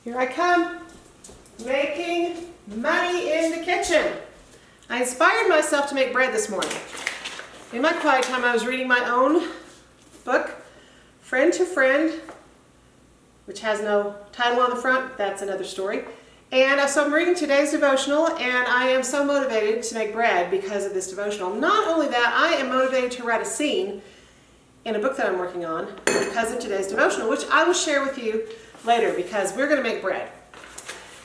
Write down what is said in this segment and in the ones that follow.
Here I come, making money in the kitchen. I inspired myself to make bread this morning. In my quiet time, I was reading my own book, Friend to Friend, which has no title on the front. That's another story. And so I'm reading today's devotional, and I am so motivated to make bread because of this devotional. Not only that, I am motivated to write a scene in a book that I'm working on because of today's devotional, which I will share with you later because we're going to make bread.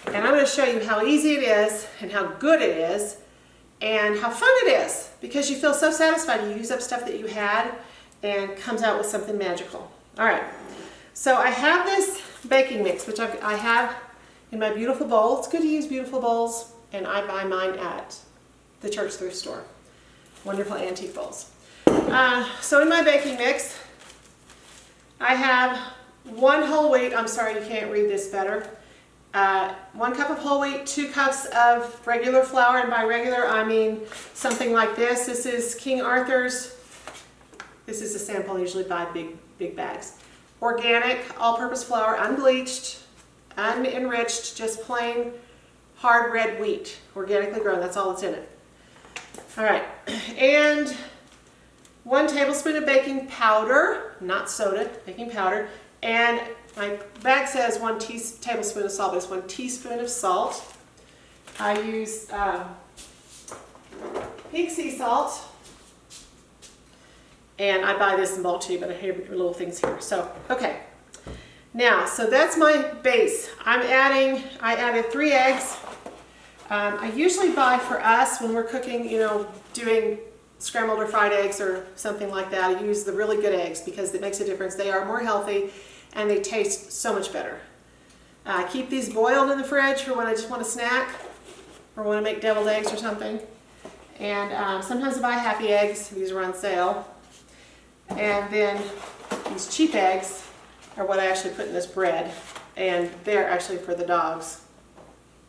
And I'm going to show you how easy it is and how good it is and how fun it is because you feel so satisfied. You use up stuff that you had and comes out with something magical. All right, so I have this baking mix, which I have in my beautiful bowl. It's good to use beautiful bowls, and I buy mine at the church thrift store. Wonderful antique bowls. So in my baking mix, I have 1 whole wheat. I'm sorry, you can't read this better. 1 cup of whole wheat, 2 cups of regular flour, and by regular I mean something like this. This is King Arthur's. This is a sample. I usually buy big bags. Organic, all-purpose flour, unbleached, unenriched, just plain hard red wheat, organically grown. That's all that's in it. All right, and 1 tablespoon of baking powder, not soda, baking powder, and my bag says 1 tablespoon of salt, but it's 1 teaspoon of salt. I use pink sea salt, and I buy this in bulk too, but I have little things here. So, okay. Now, so that's my base. I added 3 eggs. I usually buy for us when we're cooking, doing scrambled or fried eggs or something like that. I use the really good eggs because it makes a difference. They are more healthy and they taste so much better. I keep these boiled in the fridge for when I just want a snack or want to make deviled eggs or something. And sometimes I buy happy eggs. These are on sale. And then these cheap eggs are what I actually put in this bread, and they're actually for the dogs.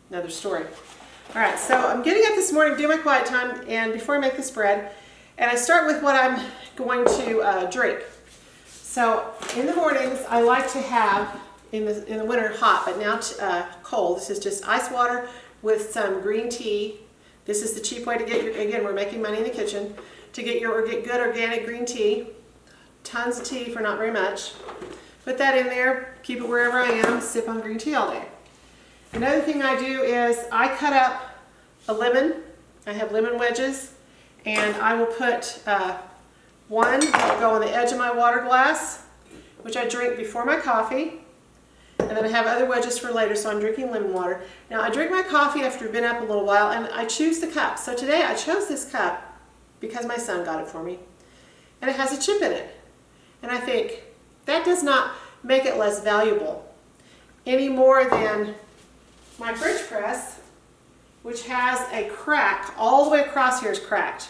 Another story. All right, so I'm getting up this morning to do my quiet time, and before I make this bread, and I start with what I'm going to drink. So in the mornings, I like to have, in the winter hot, but now cold. This is just ice water with some green tea. This is the cheap way to get again, we're making money in the kitchen, to get good organic green tea. Tons of tea for not very much. Put that in there, keep it wherever I am, sip on green tea all day. Another thing I do is I cut up a lemon. I have lemon wedges, and I will put 1 that'll go on the edge of my water glass, which I drink before my coffee. And then I have other wedges for later, so I'm drinking lemon water. Now I drink my coffee after I've been up a little while, and I choose the cup. So today I chose this cup because my son got it for me, and it has a chip in it. And I think that does not make it less valuable any more than my fridge press, which has a crack all the way across here is cracked.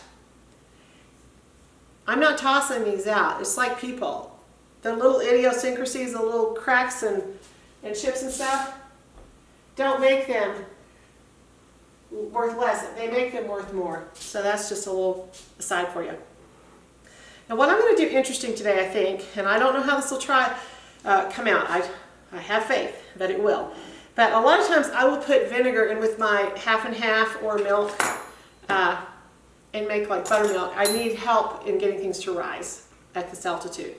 I'm not tossing these out. It's like people. The little idiosyncrasies, the little cracks and chips and stuff, don't make them worth less. They make them worth more. So that's just a little aside for you. Now what I'm going to do interesting today, I think, and I don't know how this will come out. I have faith that it will. But a lot of times I will put vinegar in with my half and half or milk and make like buttermilk. I need help in getting things to rise at this altitude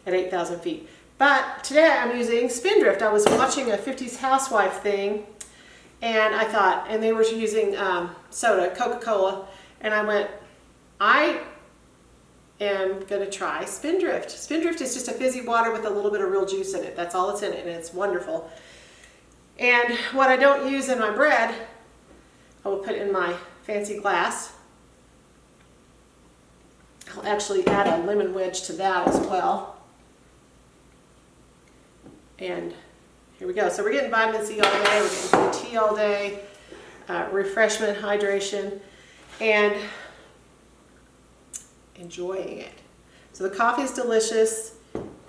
at 8,000 feet. But today I'm using Spindrift. I was watching a 50s housewife thing, and I thought, and they were using soda, Coca-Cola, and I went, I am going to try Spindrift. Spindrift is just a fizzy water with a little bit of real juice in it. That's all that's in it, and it's wonderful. And what I don't use in my bread, I will put in my fancy glass. I'll actually add a lemon wedge to that as well. And here we go. So we're getting vitamin C all day, we're getting good tea all day, refreshment, hydration, and enjoying it. So the coffee is delicious.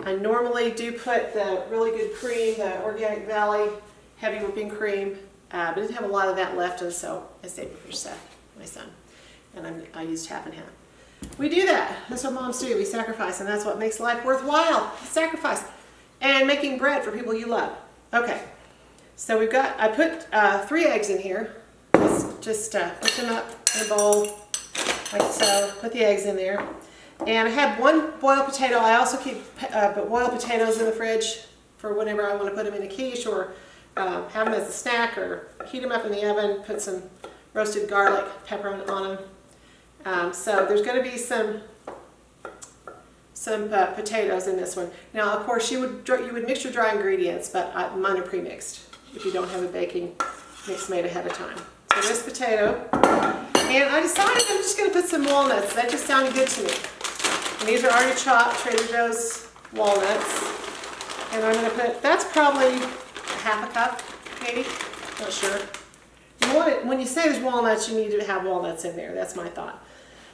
I normally do put the really good cream, the Organic Valley heavy whipping cream, but I didn't have a lot of that left, and so I saved it for Seth, my son, and I used half and half. We do that. That's what moms do. We sacrifice, and that's what makes life worthwhile. Sacrifice. And making bread for people you love. Okay. So I put 3 eggs in here. Just put them up in a bowl like so. Put the eggs in there. And I had 1 boiled potato. I also keep boiled potatoes in the fridge for whenever I want to put them in a quiche or have them as a snack or heat them up in the oven. Put some roasted garlic, pepper on them. So there's going to be some potatoes in this one. Now, of course, you would mix your dry ingredients, but mine are pre-mixed if you don't have a baking mix made ahead of time. So this potato, and I decided I'm just going to put some walnuts. That just sounded good to me. And these are already chopped Trader Joe's walnuts. And I'm going to put, that's probably half a cup, maybe, not sure. You want it, when you say there's walnuts, you need to have walnuts in there. That's my thought.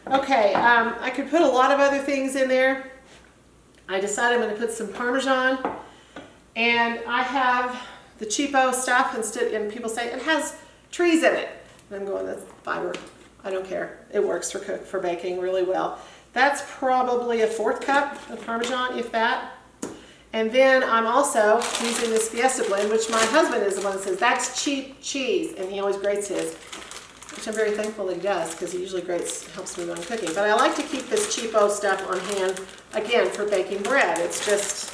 Okay, I could put a lot of other things in there. I decided I'm going to put some Parmesan, and I have the cheapo stuff, and people say it has trees in it. And I'm going, that's fiber. I don't care. It works for baking really well. That's probably a 1/4 cup of Parmesan, if that. And then I'm also using this Fiesta blend, which my husband is the one that says, that's cheap cheese, and he always grates his, which I'm very thankful that he does, because he usually helps me when I'm cooking. But I like to keep this cheapo stuff on hand, again, for baking bread. It's just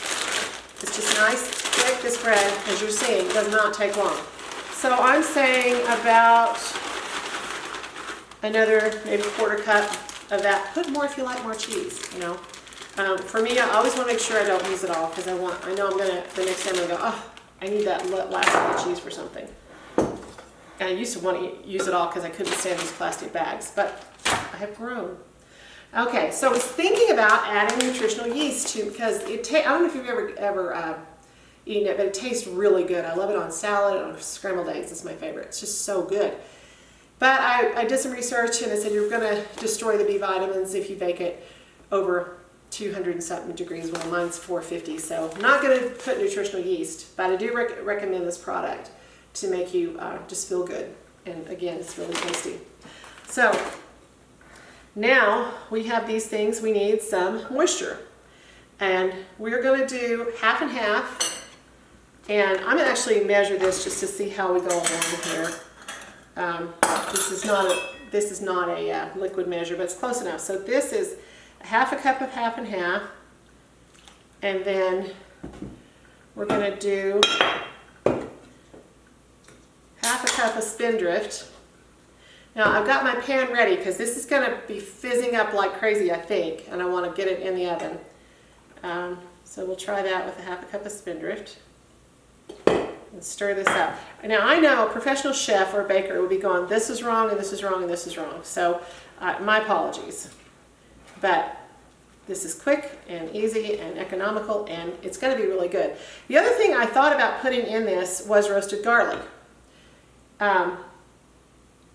nice, quick. This bread, as you're seeing, does not take long. So I'm saying about another maybe 1/4 cup of that. Put more if you like more cheese, you know. For me, I always want to make sure I don't use it all, because I know I'm going to, the next time I go, oh, I need that last bit of cheese for something. And I used to want to use it all because I couldn't stand these plastic bags, but I have grown. Okay, so I was thinking about adding nutritional yeast too, because I don't know if you've ever eaten it, but it tastes really good. I love it on salad, on scrambled eggs. It's my favorite. It's just so good. But I did some research, and it said you're going to destroy the B vitamins if you bake it over 200 and something degrees. Well, mine's 450, so I'm not going to put nutritional yeast, but I do recommend this product to make you just feel good. And again, it's really tasty. So now we have these things. We need some moisture, and we're going to do 1/2 and 1/2. And I'm going to actually measure this just to see how we go along here. This is not a liquid measure, but it's close enough. So this is 1/2 cup of 1/2 and 1/2, and then we're going to do 1/2 cup of Spindrift. Now I've got my pan ready because this is going to be fizzing up like crazy, I think, and I want to get it in the oven. So we'll try that with 1/2 cup of Spindrift and stir this up. Now I know a professional chef or a baker will be going, this is wrong and this is wrong and this is wrong. So my apologies. But this is quick and easy and economical, and it's going to be really good. The other thing I thought about putting in this was roasted garlic.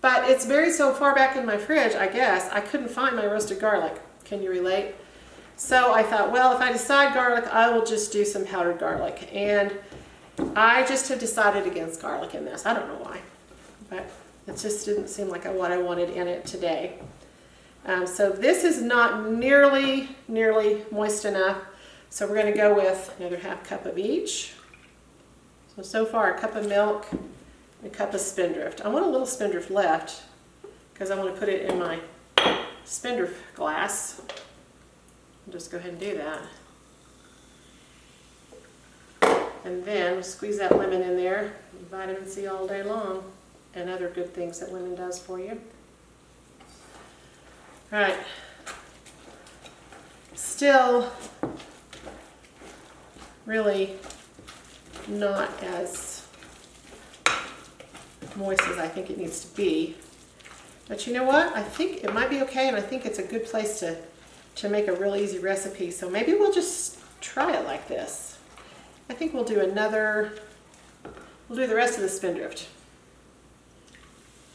But it's buried so far back in my fridge, I guess, I couldn't find my roasted garlic. Can you relate? So I thought, well, if I decide garlic, I will just do some powdered garlic. And I just have decided against garlic in this. I don't know why, but it just didn't seem like what I wanted in it today. So this is not nearly moist enough. So we're going to go with another 1/2 cup of each. So far a cup of milk, and a cup of Spindrift. I want a little Spindrift left because I want to put it in my Spindrift glass. I'll just go ahead and do that. And then we'll squeeze that lemon in there. Vitamin C all day long, and other good things that lemon does for you. All right. Still really not as moist as I think it needs to be. But you know what? I think it might be okay, and I think it's a good place to make a real easy recipe. So maybe we'll just try it like this. I think we'll do we'll do the rest of the Spindrift.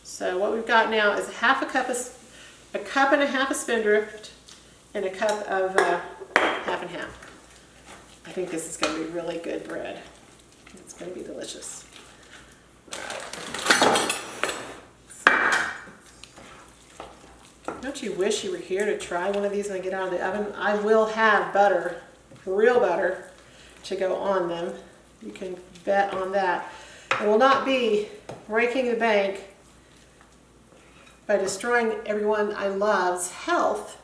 So what we've got now is a cup and a half of Spindrift and a cup of 1/2 and 1/2. I think this is going to be really good bread. It's going to be delicious. Don't you wish you were here to try one of these when I get out of the oven? I will have butter, real butter, to go on them. You can bet on that. I will not be breaking the bank by destroying everyone I love's health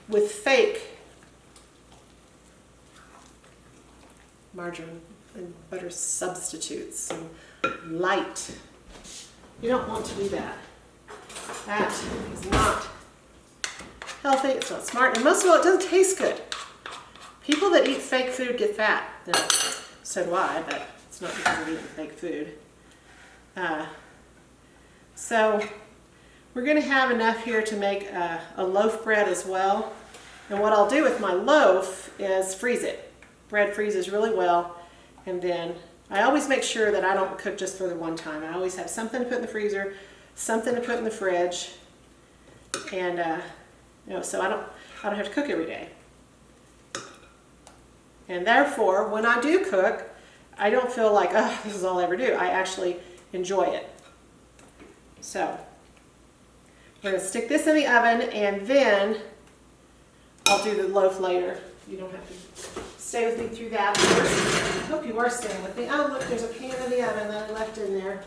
with fake margarine and butter substitutes and light. You don't want to do that. That is not healthy, it's not smart, and most of all, it doesn't taste good. People that eat fake food get fat. Now, so do I, but it's not because of eating fake food. So we're going to have enough here to make a loaf bread as well. And what I'll do with my loaf is freeze it. Bread freezes really well, and then I always make sure that I don't cook just for the one time. I always have something to put in the freezer, something to put in the fridge, and so I don't have to cook every day. And therefore, when I do cook, I don't feel like, oh, this is all I ever do. I actually enjoy it. So we're going to stick this in the oven, and then I'll do the loaf later. You don't have to stay with me through that. I hope you are staying with me. Oh, look, there's a pan in the oven that I left in there.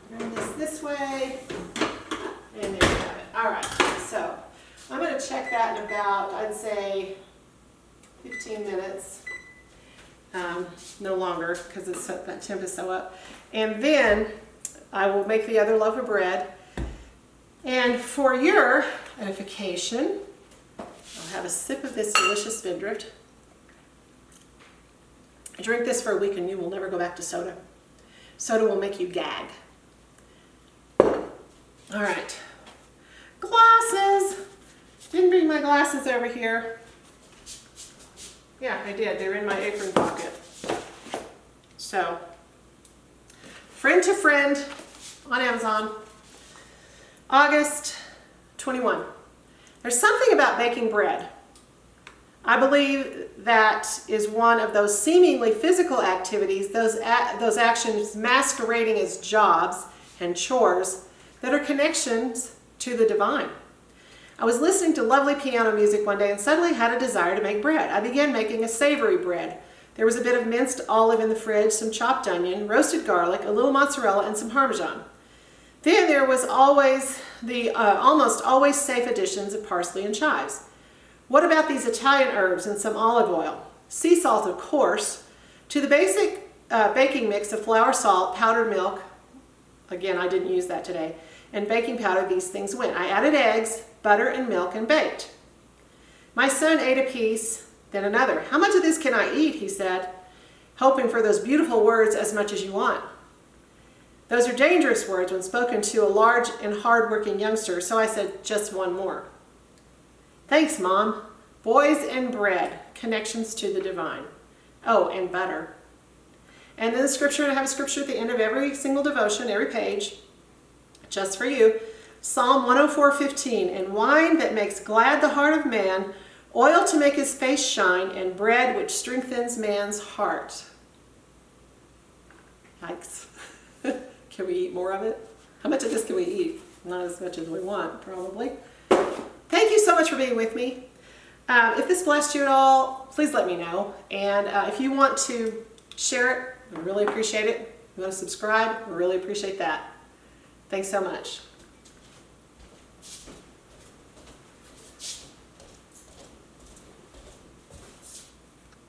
Bring this way, and there you have it. All right, so I'm going to check that in about, I'd say, 15 minutes. No longer, because that temp is so up. And then I will make the other loaf of bread. And for your edification, I'll have a sip of this delicious Spindrift. Drink this for a week and you will never go back to soda. Soda will make you gag. All right. Glasses. Didn't bring my glasses over here. Yeah, I did. They're in my apron pocket. So, Friend to Friend on Amazon. August 21. There's something about baking bread. I believe that is one of those seemingly physical activities, those actions masquerading as jobs and chores that are connections to the divine. I was listening to lovely piano music one day and suddenly had a desire to make bread. I began making a savory bread. There was a bit of minced olive in the fridge, some chopped onion, roasted garlic, a little mozzarella, and some Parmesan. Then there was always the almost always safe additions of parsley and chives. What about these Italian herbs and some olive oil? Sea salt, of course. To the basic baking mix of flour, salt, powdered milk, again, I didn't use that today, and baking powder, these things went. I added eggs, butter, and milk, and baked. My son ate a piece, then another. How much of this can I eat, he said, hoping for those beautiful words, as much as you want. Those are dangerous words when spoken to a large and hard-working youngster, so I said, just one more. Thanks, Mom. Boys and bread, connections to the divine. Oh, and butter. And then the scripture, I have a scripture at the end of every single devotion, every page, just for you. Psalm 104:15, and wine that makes glad the heart of man, oil to make his face shine, and bread which strengthens man's heart. Yikes. Can we eat more of it? How much of this can we eat? Not as much as we want, probably. Thank you so much for being with me. If this blessed you at all, please let me know. And if you want to share it, we really appreciate it. If you want to subscribe, we really appreciate that. Thanks so much.